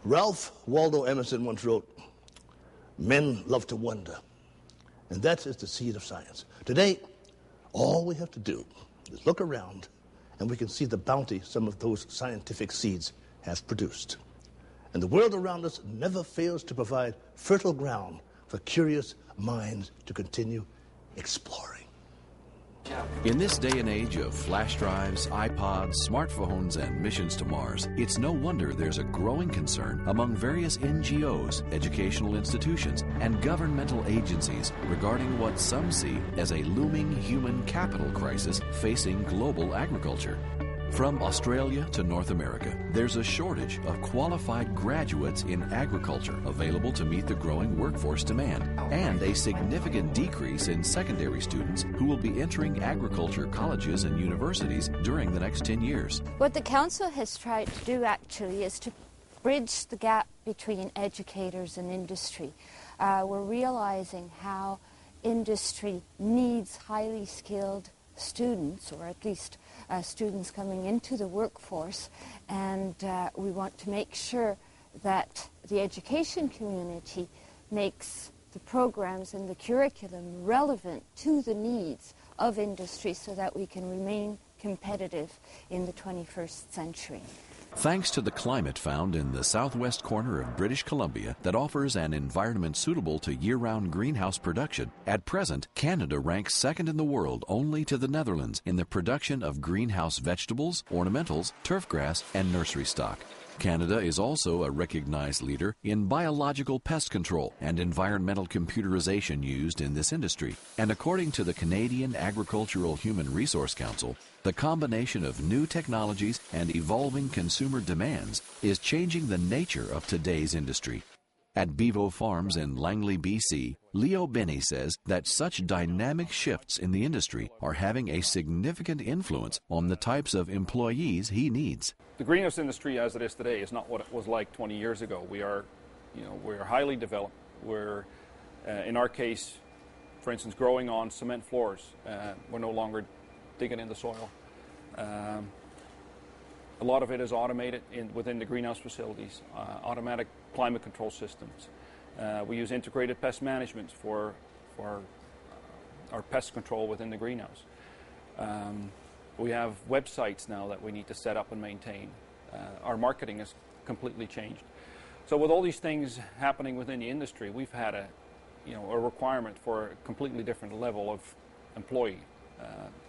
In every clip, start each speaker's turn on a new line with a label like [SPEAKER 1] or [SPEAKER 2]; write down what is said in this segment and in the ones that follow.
[SPEAKER 1] Ralph Waldo Emerson once wrote, "Men love to wonder, and that is the seed of science." Today, all we have to do is look around, and we can see the bounty some of those scientific seeds have produced. And the world around us never fails to provide fertile ground for curious minds to continue exploring.
[SPEAKER 2] In this day and age of flash drives, iPods, smartphones, and missions to Mars, it's no wonder there's a growing concern among various NGOs, educational institutions, and governmental agencies regarding what some see as a looming human capital crisis facing global agriculture. From Australia to North America, there's a shortage of qualified graduates in agriculture available to meet the growing workforce demand, and a significant decrease in secondary students who will be entering agriculture colleges and universities during the next 10 years.
[SPEAKER 3] What the Council has tried to do actually is to bridge the gap between educators and industry. We're realizing how industry needs highly skilled students, or at least students coming into the workforce, and we want to make sure that the education community makes the programs and the curriculum relevant to the needs of industry so that we can remain competitive in the 21st century.
[SPEAKER 2] Thanks to the climate found in the southwest corner of British Columbia that offers an environment suitable to year-round greenhouse production, at present, Canada ranks second in the world only to the Netherlands in the production of greenhouse vegetables, ornamentals, turfgrass, and nursery stock. Canada is also a recognized leader in biological pest control and environmental computerization used in this industry. And according to the Canadian Agricultural Human Resource Council, the combination of new technologies and evolving consumer demands is changing the nature of today's industry. At Bevo Farms in Langley, BC, Leo Benny says that such dynamic shifts in the industry are having a significant influence on the types of employees he needs.
[SPEAKER 4] The greenhouse industry as it is today is not what it was like 20 years ago. We're highly developed. We're, in our case, for instance, growing on cement floors. We're no longer digging in the soil. A lot of it is automated within the greenhouse facilities, automatic climate control systems. We use integrated pest management for our pest control within the greenhouse. We have websites now that we need to set up and maintain. Our marketing has completely changed. So with all these things happening within the industry, we've had a requirement for a completely different level of employee.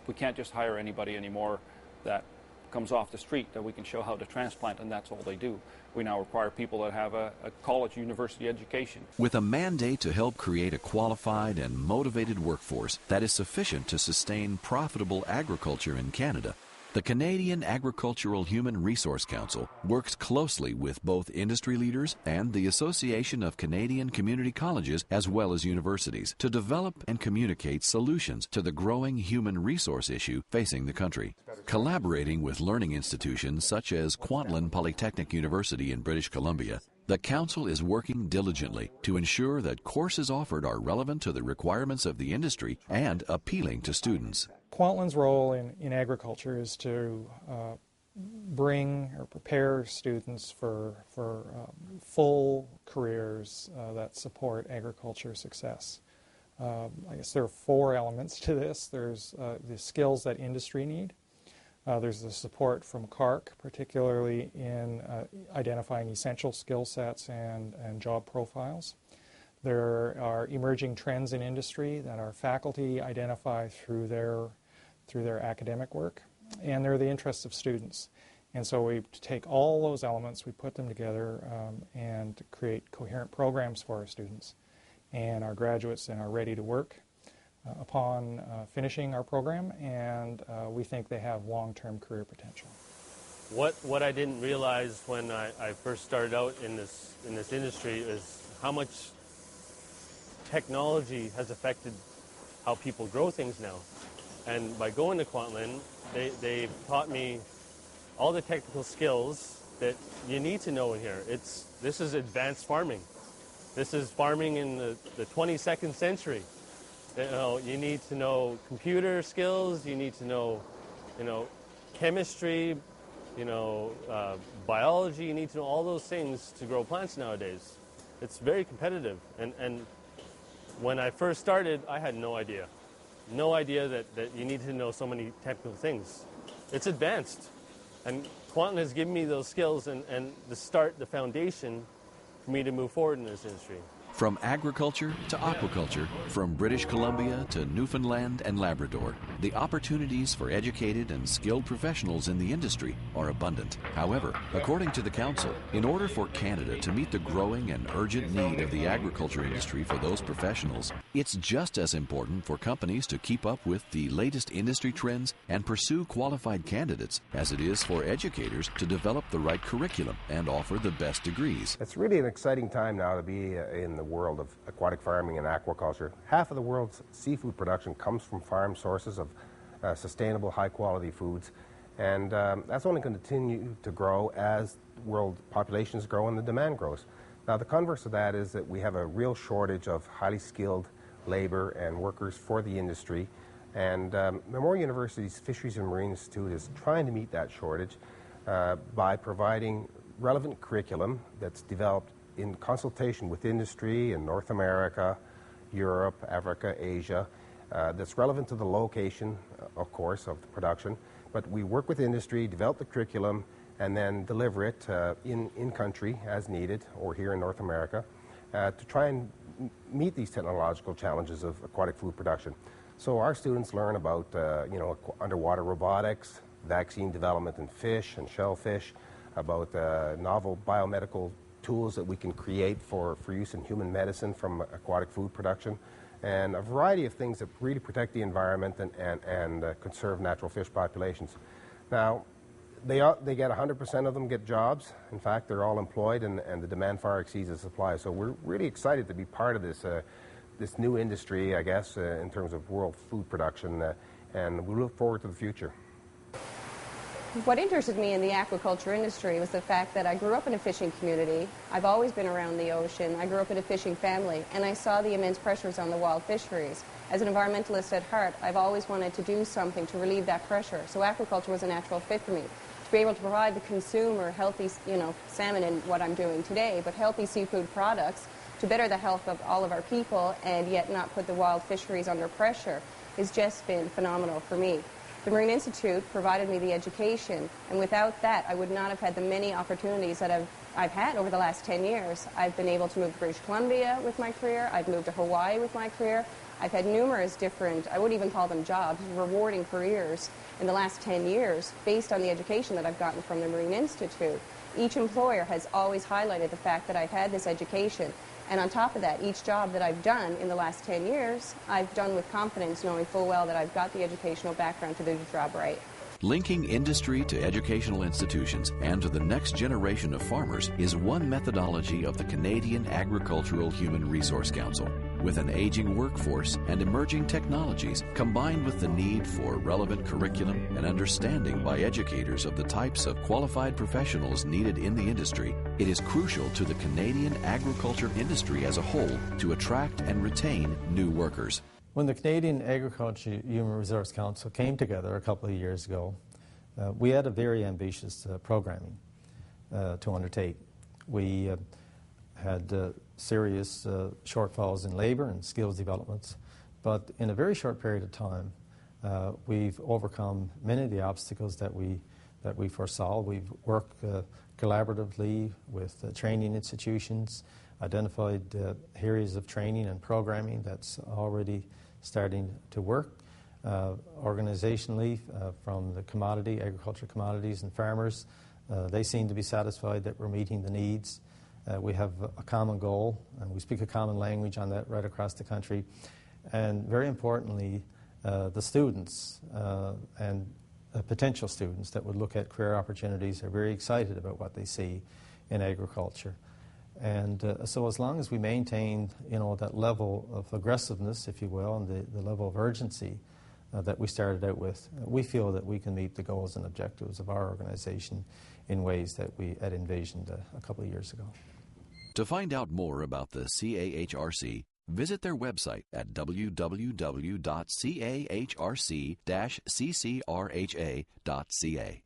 [SPEAKER 4] We can't just hire anybody anymore that comes off the street that we can show how to transplant and that's all they do. We now require people that have a college, university education.
[SPEAKER 2] With a mandate to help create a qualified and motivated workforce that is sufficient to sustain profitable agriculture in Canada, the Canadian Agricultural Human Resource Council works closely with both industry leaders and the Association of Canadian Community Colleges as well as universities to develop and communicate solutions to the growing human resource issue facing the country. Collaborating with learning institutions such as Kwantlen Polytechnic University in British Columbia, the Council is working diligently to ensure that courses offered are relevant to the requirements of the industry and appealing to students.
[SPEAKER 5] Kwantlen's role in agriculture is to bring or prepare students for full careers that support agriculture success. I guess there are 4 elements to this. There's the skills that industry need. There's the support from CARC, particularly in identifying essential skill sets and job profiles. There are emerging trends in industry that our faculty identify through their academic work, and they're the interests of students. And so we take all those elements, we put them together and create coherent programs for our students. And our graduates then are ready to work upon finishing our program, and we think they have long-term career potential.
[SPEAKER 6] What I didn't realize when I first started out in this industry is how much technology has affected how people grow things now. And by going to Kwantlen, they've taught me all the technical skills that you need to know in here. This is advanced farming. This is farming in the 22nd century. You need to know computer skills, you need to know chemistry, biology. You need to know all those things to grow plants nowadays. It's very competitive. And when I first started, I had no idea. No idea that you need to know so many technical things. It's advanced. And Kwantlen has given me those skills and the foundation for me to move forward in this industry.
[SPEAKER 2] From agriculture to aquaculture, from British Columbia to Newfoundland and Labrador, the opportunities for educated and skilled professionals in the industry are abundant. However, according to the Council, in order for Canada to meet the growing and urgent need of the agriculture industry for those professionals, it's just as important for companies to keep up with the latest industry trends and pursue qualified candidates as it is for educators to develop the right curriculum and offer the best degrees.
[SPEAKER 7] It's really an exciting time now to be in the world of aquatic farming and aquaculture. Half of the world's seafood production comes from farm sources of sustainable, high-quality foods, and that's only going to continue to grow as world populations grow and the demand grows. Now, the converse of that is that we have a real shortage of highly skilled labor and workers for the industry, and Memorial University's Fisheries and Marine Institute is trying to meet that shortage by providing relevant curriculum that's developed in consultation with industry in North America, Europe, Africa, Asia, that's relevant to the location, of course, of the production. But we work with industry, develop the curriculum, and then deliver it in country as needed, or here in North America, to try and meet these technological challenges of aquatic food production. So our students learn about underwater robotics, vaccine development in fish and shellfish, about novel biomedical tools that we can create for use in human medicine from aquatic food production, and a variety of things that really protect the environment and conserve natural fish populations. Now, they get 100% of them get jobs. In fact, they're all employed, and the demand far exceeds the supply. So we're really excited to be part of this this new industry, I guess, in terms of world food production, and we look forward to the future.
[SPEAKER 8] What interested me in the aquaculture industry was the fact that I grew up in a fishing community. I've always been around the ocean. I grew up in a fishing family, and I saw the immense pressures on the wild fisheries. As an environmentalist at heart, I've always wanted to do something to relieve that pressure, so aquaculture was a natural fit for me. To be able to provide the consumer healthy, salmon in what I'm doing today, but healthy seafood products to better the health of all of our people and yet not put the wild fisheries under pressure has just been phenomenal for me. The Marine Institute provided me the education, and without that, I would not have had the many opportunities that I've had over the last 10 years. I've been able to move to British Columbia with my career. I've moved to Hawaii with my career. I've had numerous different, I wouldn't even call them jobs, rewarding careers in the last 10 years based on the education that I've gotten from the Marine Institute. Each employer has always highlighted the fact that I've had this education. And on top of that, each job that I've done in the last 10 years, I've done with confidence, knowing full well that I've got the educational background to do the job right.
[SPEAKER 2] Linking industry to educational institutions and to the next generation of farmers is one methodology of the Canadian Agricultural Human Resource Council. With an aging workforce and emerging technologies, combined with the need for relevant curriculum and understanding by educators of the types of qualified professionals needed in the industry, it is crucial to the Canadian agriculture industry as a whole to attract and retain new workers.
[SPEAKER 9] When the Canadian Agriculture Human Resource Council came together a couple of years ago, we had a very ambitious programming to undertake. We had serious shortfalls in labor and skills developments, but in a very short period of time, we've overcome many of the obstacles that we foresaw. We've worked collaboratively with training institutions, identified areas of training and programming that's already starting to work. Organizationally, from the agricultural commodities and farmers, they seem to be satisfied that we're meeting the needs. We have a common goal, and we speak a common language on that right across the country. And very importantly, the students and potential students that would look at career opportunities are very excited about what they see in agriculture. And so as long as we maintain, that level of aggressiveness, if you will, and the level of urgency that we started out with, we feel that we can meet the goals and objectives of our organization in ways that we had envisioned a couple of years ago.
[SPEAKER 2] To find out more about the CAHRC, visit their website at www.cahrc-ccrha.ca.